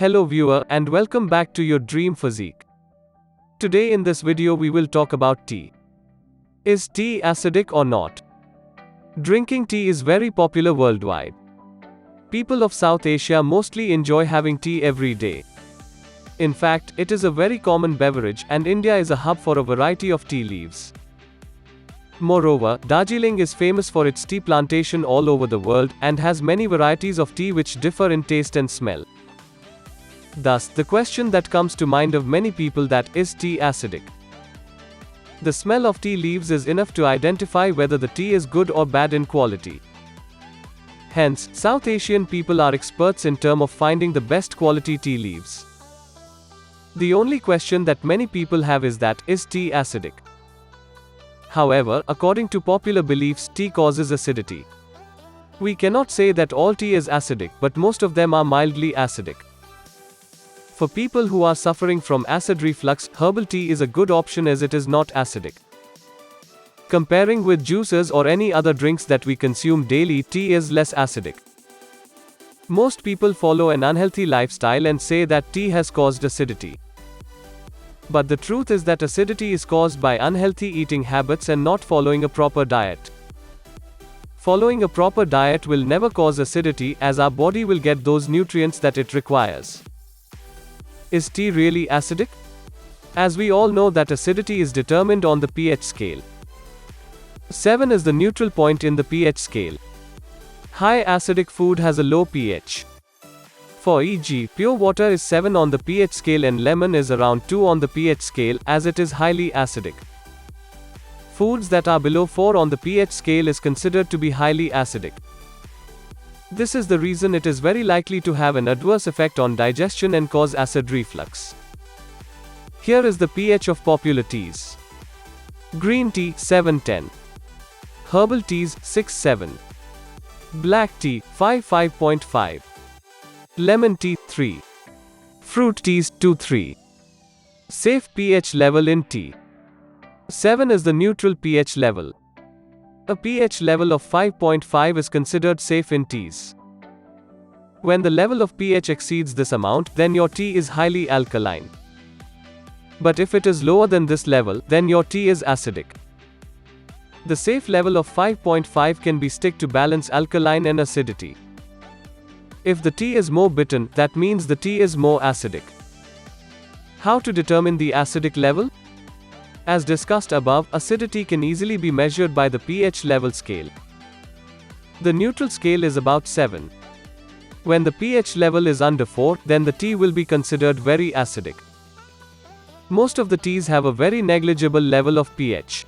Hello viewer and welcome back to your dream physique. Today in this video we will talk about tea. Is tea acidic or not? Drinking tea is very popular worldwide. People of South Asia mostly enjoy having tea every day. In fact, it is a very common beverage and India is a hub for a variety of tea leaves. Moreover, Darjeeling is famous for its tea plantation all over the world and has many varieties of tea which differ in taste and smell. Thus, the question that comes to mind of many people that is tea acidic? The smell of tea leaves is enough to identify whether the tea is good or bad in quality. Hence, South Asian people are experts in terms of finding the best quality tea leaves. The only question that many people have is that, is tea acidic? However, according to popular beliefs, tea causes acidity. We cannot say that all tea is acidic, but most of them are mildly acidic. For people who are suffering from acid reflux, herbal tea is a good option as it is not acidic. Comparing with juices or any other drinks that we consume daily, tea is less acidic. Most people follow an unhealthy lifestyle and say that tea has caused acidity. But the truth is that acidity is caused by unhealthy eating habits and not following a proper diet. Following a proper diet will never cause acidity as our body will get those nutrients that it requires. Is tea really acidic? As we all know that acidity is determined on the pH scale. 7 is the neutral point in the pH scale. High acidic food has a low pH. For e.g., pure water is 7 on the pH scale and lemon is around 2 on the pH scale as it is highly acidic. Foods that are below 4 on the pH scale is considered to be highly acidic. This is the reason it is very likely to have an adverse effect on digestion and cause acid reflux. Here is the pH of popular teas. Green tea 7-10. Herbal teas 6-7. Black tea 5-5.5. Lemon tea 3. Fruit teas 2-3. Safe pH level in tea. 7 is the neutral pH level. A pH level of 5.5 is considered safe in teas. When the level of pH exceeds this amount, then your tea is highly alkaline. But if it is lower than this level, then your tea is acidic. The safe level of 5.5 can be stick to balance alkaline and acidity. If the tea is more bitter, that means the tea is more acidic. How to determine the acidic level? As discussed above, acidity can easily be measured by the pH level scale. The neutral scale is about 7. When the pH level is under 4, then the tea will be considered very acidic. Most of the teas have a very negligible level of pH.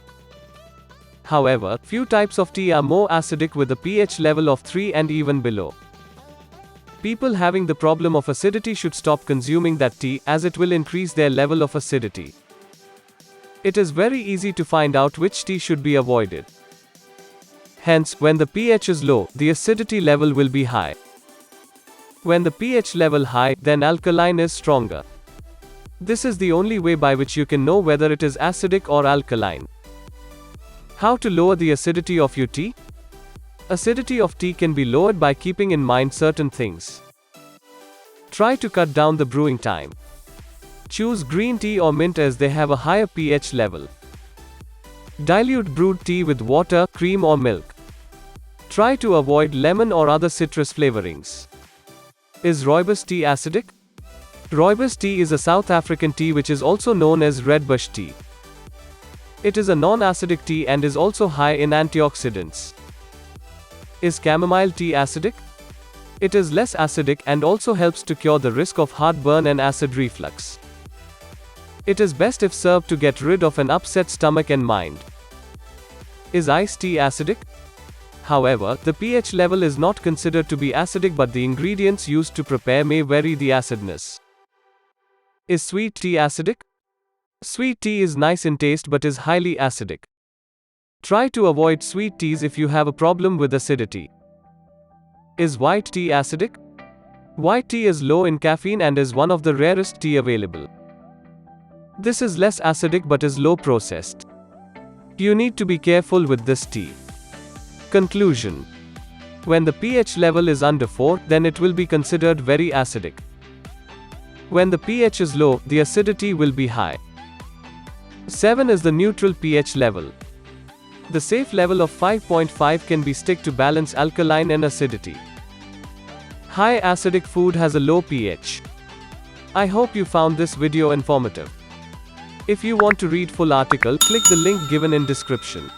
However, few types of tea are more acidic with a pH level of 3 and even below. People having the problem of acidity should stop consuming that tea as it will increase their level of acidity. It is very easy to find out which tea should be avoided. Hence, when the pH is low, the acidity level will be high. When the pH level high, then alkaline is stronger. This is the only way by which you can know whether it is acidic or alkaline. How to lower the acidity of your tea? Acidity of tea can be lowered by keeping in mind certain things. Try to cut down the brewing time. Choose green tea or mint as they have a higher pH level. Dilute brewed tea with water, cream or milk. Try to avoid lemon or other citrus flavorings. Is rooibos tea acidic? Rooibos tea is a South African tea which is also known as redbush tea. It is a non-acidic tea and is also high in antioxidants. Is chamomile tea acidic? It is less acidic and also helps to cure the risk of heartburn and acid reflux. It is best if served to get rid of an upset stomach and mind. Is iced tea acidic? However, the pH level is not considered to be acidic but the ingredients used to prepare may vary the acidness. Is sweet tea acidic? Sweet tea is nice in taste but is highly acidic. Try to avoid sweet teas if you have a problem with acidity. Is white tea acidic? White tea is low in caffeine and is one of the rarest tea available. This is less acidic but is low processed. You need to be careful with this tea. Conclusion. When the pH level is under 4, then it will be considered very acidic. When the pH is low, the acidity will be high. 7 is the neutral pH level. The safe level of 5.5 can be stick to balance alkaline and acidity. High acidic food has a low pH. I hope you found this video informative. If you want to read full article, click the link given in description.